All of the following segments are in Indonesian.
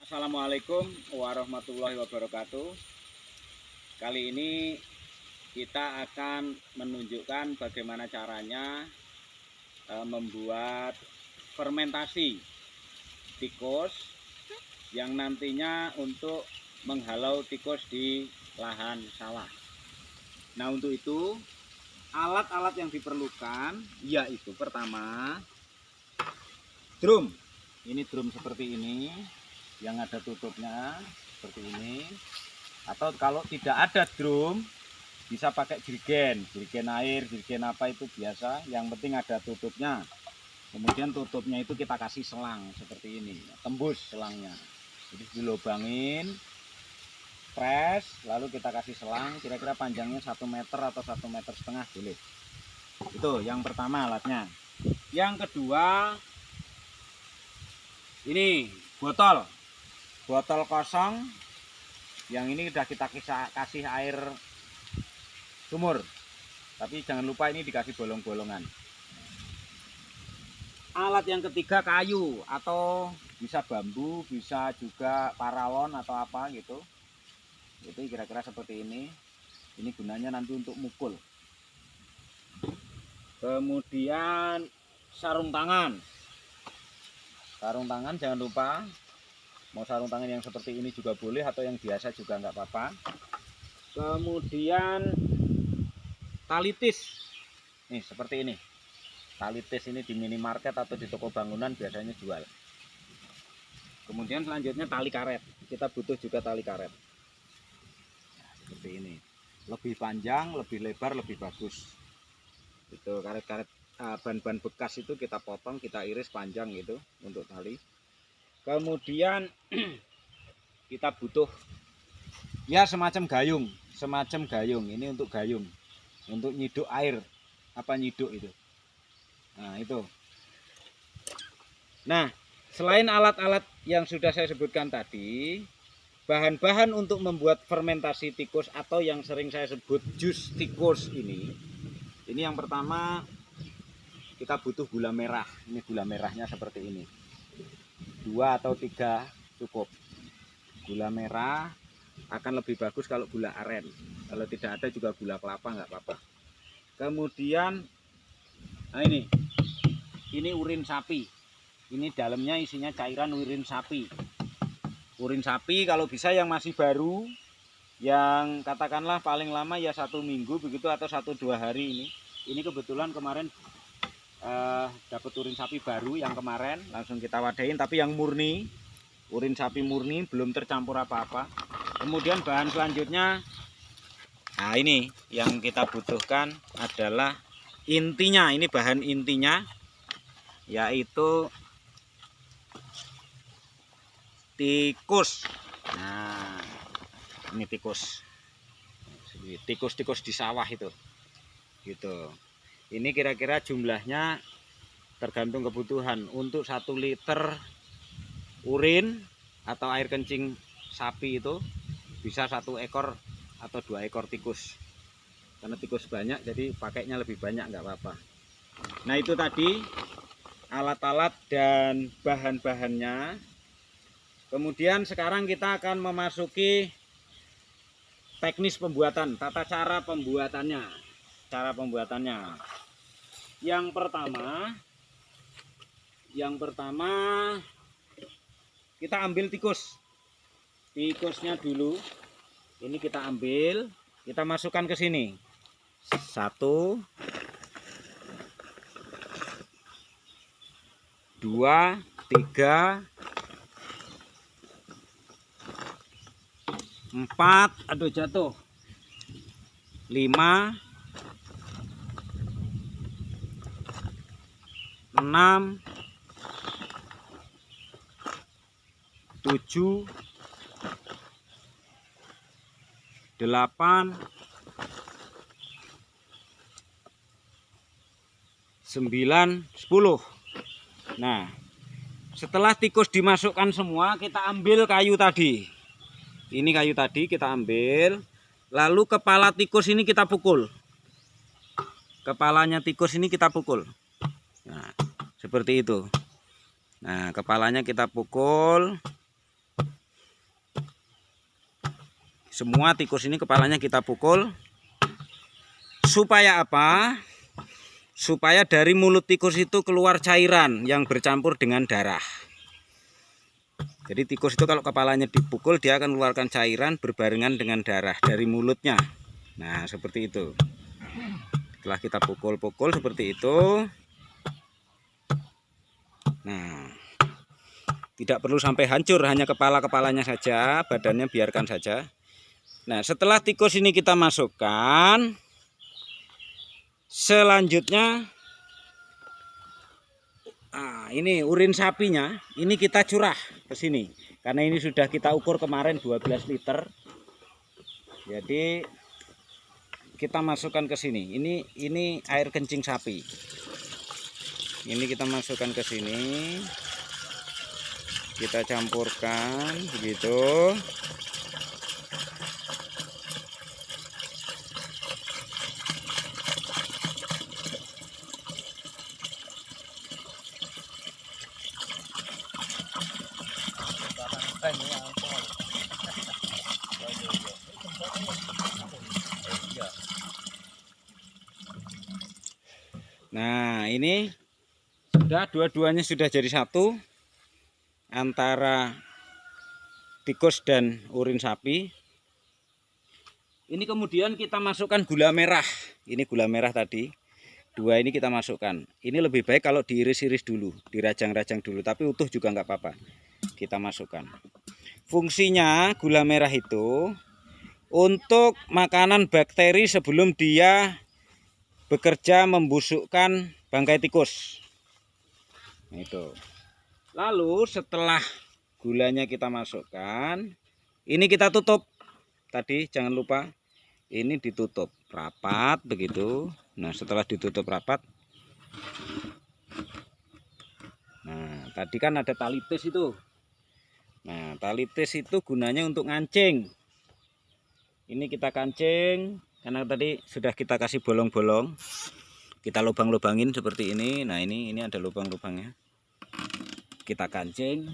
Assalamualaikum warahmatullahi wabarakatuh. Kali ini kita akan menunjukkan bagaimana caranya membuat fermentasi tikus yang nantinya untuk menghalau tikus di lahan sawah. Nah, untuk itu alat-alat yang diperlukan yaitu pertama drum. Ini drum seperti ini yang ada tutupnya seperti ini, atau kalau tidak ada drum bisa pakai jerigen air, jerigen apa itu biasa, yang penting ada tutupnya. Kemudian tutupnya itu kita kasih selang seperti ini, tembus selangnya, jadi dilubangin press, lalu kita kasih selang, kira-kira panjangnya 1 meter atau 1,5 meter boleh. Itu yang pertama alatnya. Yang kedua, ini botol kosong, yang ini udah kita kasih air sumur, tapi jangan lupa ini dikasih bolong-bolongan. Alat yang ketiga kayu, atau bisa bambu, bisa juga paralon atau apa gitu. Itu kira-kira seperti ini. Ini gunanya nanti untuk mukul. Kemudian sarung tangan jangan lupa. Mau sarung tangan yang seperti ini juga boleh, atau yang biasa juga nggak apa-apa. Kemudian tali tis, nih seperti ini. Tali tis ini di minimarket atau di toko bangunan biasanya jual. Kemudian selanjutnya tali karet, kita butuh juga tali karet. Nah, seperti ini, lebih panjang, lebih lebar, lebih bagus. Itu karet-karet ban-ban bekas itu kita potong, kita iris panjang gitu untuk tali. Kemudian kita butuh ya semacam gayung. Ini untuk gayung, untuk nyiduk air, apa nyiduk itu. Nah, itu. Nah, selain alat-alat yang sudah saya sebutkan tadi, bahan-bahan untuk membuat fermentasi tikus atau yang sering saya sebut jus tikus ini yang pertama kita butuh gula merah. Ini gula merahnya seperti ini. 2 atau 3 cukup. Gula merah akan lebih bagus kalau gula aren. Kalau tidak ada juga gula kelapa nggak apa-apa. Kemudian, nah ini urin sapi. Ini dalamnya isinya cairan urin sapi. Urin sapi kalau bisa yang masih baru, yang katakanlah paling lama ya 1 minggu begitu, atau 1-2 hari ini. Ini kebetulan kemarin dapat urin sapi baru yang kemarin, langsung kita wadahin, tapi yang murni, urin sapi murni, belum tercampur apa-apa. Kemudian bahan selanjutnya, nah ini yang kita butuhkan adalah intinya, ini bahan intinya yaitu tikus. Nah, ini tikus di sawah itu gitu. Ini kira-kira jumlahnya tergantung kebutuhan. Untuk 1 liter urin atau air kencing sapi itu bisa 1 ekor atau 2 ekor tikus. Karena tikus banyak jadi pakainya lebih banyak, nggak apa-apa. Nah, itu tadi alat-alat dan bahan-bahannya. Kemudian sekarang kita akan memasuki teknis pembuatan, tata cara pembuatannya. Yang pertama kita ambil tikusnya dulu. Ini kita ambil, kita masukkan ke sini. 1, 2, 3, 4, aduh jatuh, 5, 6, 7, 8, 9, 10. Nah, setelah tikus dimasukkan semua, kita ambil kayu tadi. Ini kayu tadi kita ambil, lalu kepala tikus ini kita pukul. Kepalanya tikus ini kita pukul. Nah, seperti itu. Nah, kepalanya kita pukul. Semua tikus ini kepalanya kita pukul. Supaya apa? Supaya dari mulut tikus itu keluar cairan yang bercampur dengan darah. Jadi tikus itu kalau kepalanya dipukul, dia akan mengeluarkan cairan berbarengan dengan darah dari mulutnya. Nah, seperti itu. Setelah kita pukul-pukul seperti itu. Nah, tidak perlu sampai hancur, hanya kepala-kepalanya saja, badannya biarkan saja. Nah, setelah tikus ini kita masukkan, selanjutnya ini urin sapinya, ini kita curah ke sini. Karena ini sudah kita ukur kemarin 12 liter. Jadi kita masukkan ke sini. Ini air kencing sapi. Ini kita masukkan ke sini. Kita campurkan begitu. Nah, ini sudah dua-duanya sudah jadi satu antara tikus dan urin sapi. Ini kemudian kita masukkan gula merah. Ini gula merah tadi. Dua ini kita masukkan. Ini lebih baik kalau diiris-iris dulu, dirajang-rajang dulu, tapi utuh juga nggak apa-apa. Kita masukkan. Fungsinya gula merah itu untuk makanan bakteri sebelum dia bekerja membusukkan bangkai tikus. Nah, itu. Lalu setelah gulanya kita masukkan, ini kita tutup. Tadi jangan lupa ini ditutup rapat begitu. Nah, setelah ditutup rapat, nah tadi kan ada tali tis itu. Nah, tali tis itu gunanya untuk ngancing. Ini kita kancing karena tadi sudah kita kasih bolong-bolong. Kita lubang-lubangin seperti ini. Nah, ini ada lubang-lubangnya. Kita kancing.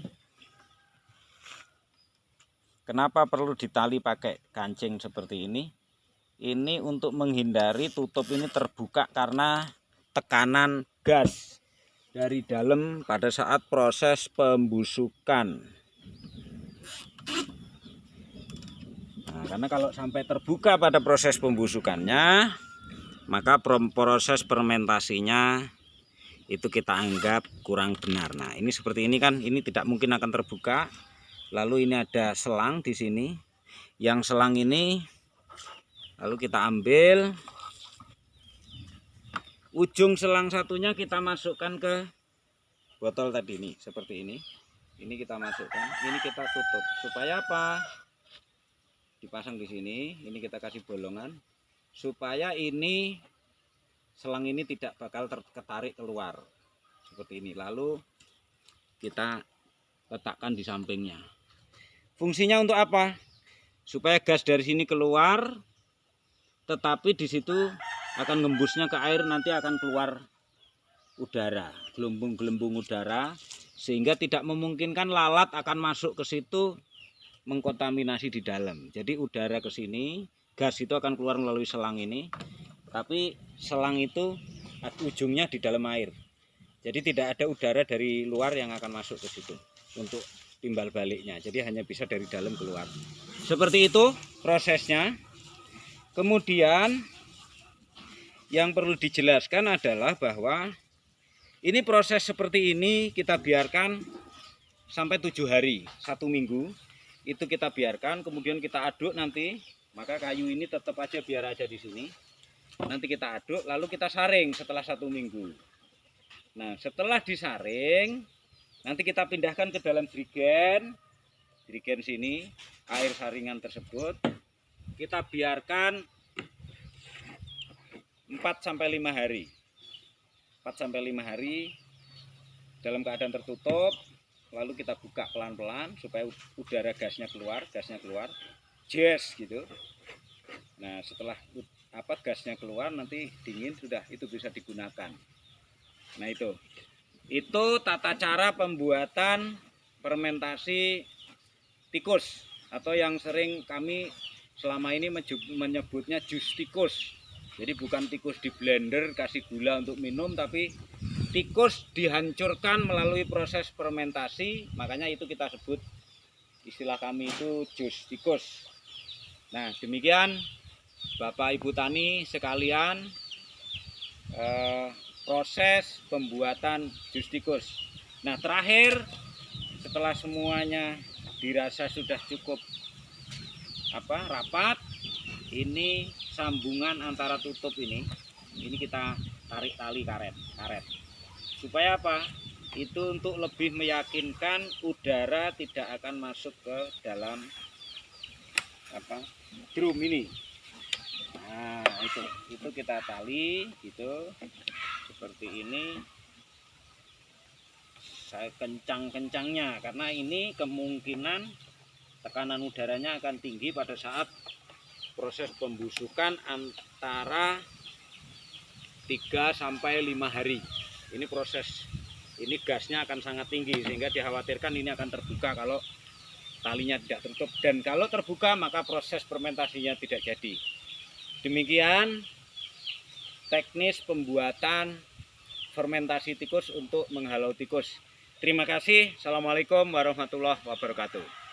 Kenapa perlu ditali pakai kancing seperti ini? Ini untuk menghindari tutup ini terbuka karena tekanan gas dari dalam pada saat proses pembusukan. Nah, karena kalau sampai terbuka pada proses pembusukannya, maka proses fermentasinya itu kita anggap kurang benar. Nah, ini seperti ini kan, ini tidak mungkin akan terbuka. Lalu ini ada selang di sini. Yang selang ini lalu kita ambil ujung selang satunya, kita masukkan ke botol tadi ini seperti ini. Ini kita masukkan, ini kita tutup supaya apa? Dipasang di sini. Ini kita kasih bolongan supaya ini selang ini tidak bakal tertarik keluar seperti ini. Lalu kita letakkan di sampingnya. Fungsinya untuk apa? Supaya gas dari sini keluar, tetapi di situ akan ngembusnya ke air, nanti akan keluar udara, gelembung-gelembung udara, sehingga tidak memungkinkan lalat akan masuk ke situ mengkontaminasi di dalam. Jadi udara ke sini, gas itu akan keluar melalui selang ini, tapi selang itu ujungnya di dalam air. Jadi tidak ada udara dari luar yang akan masuk ke situ untuk timbal baliknya. Jadi hanya bisa dari dalam keluar. Seperti itu prosesnya. Kemudian yang perlu dijelaskan adalah bahwa ini proses seperti ini kita biarkan sampai 7 hari, 1 minggu. Itu kita biarkan, kemudian kita aduk nanti. Maka kayu ini tetap aja biar aja di sini. Nanti kita aduk, lalu kita saring setelah 1 minggu. Nah, setelah disaring, nanti kita pindahkan ke dalam jerigen. Jerigen sini, air saringan tersebut kita biarkan 4-5 hari. 4-5 hari dalam keadaan tertutup. Lalu kita buka pelan-pelan supaya udara gasnya keluar, jazz gitu. Nah, setelah gasnya keluar, nanti dingin, sudah itu bisa digunakan. Nah, itu tata cara pembuatan fermentasi tikus, atau yang sering kami selama ini menyebutnya jus tikus. Jadi bukan tikus di blender kasih gula untuk minum, tapi tikus dihancurkan melalui proses fermentasi, makanya itu kita sebut, istilah kami itu jus tikus. Nah, demikian Bapak Ibu Tani sekalian, proses pembuatan jus tikus. Nah, terakhir setelah semuanya dirasa sudah cukup rapat, ini sambungan antara tutup ini kita tarik tali karet supaya apa? Itu untuk lebih meyakinkan udara tidak akan masuk ke dalam drum ini. Nah, itu kita tali gitu seperti ini. Saya kencang-kencangnya karena ini kemungkinan tekanan udaranya akan tinggi pada saat proses pembusukan antara 3 sampai 5 hari. Ini gasnya akan sangat tinggi sehingga dikhawatirkan ini akan terbuka kalau talinya tidak tertutup, dan kalau terbuka maka proses fermentasinya tidak jadi. Demikian teknis pembuatan fermentasi tikus untuk menghalau tikus. Terima kasih. Assalamualaikum warahmatullahi wabarakatuh.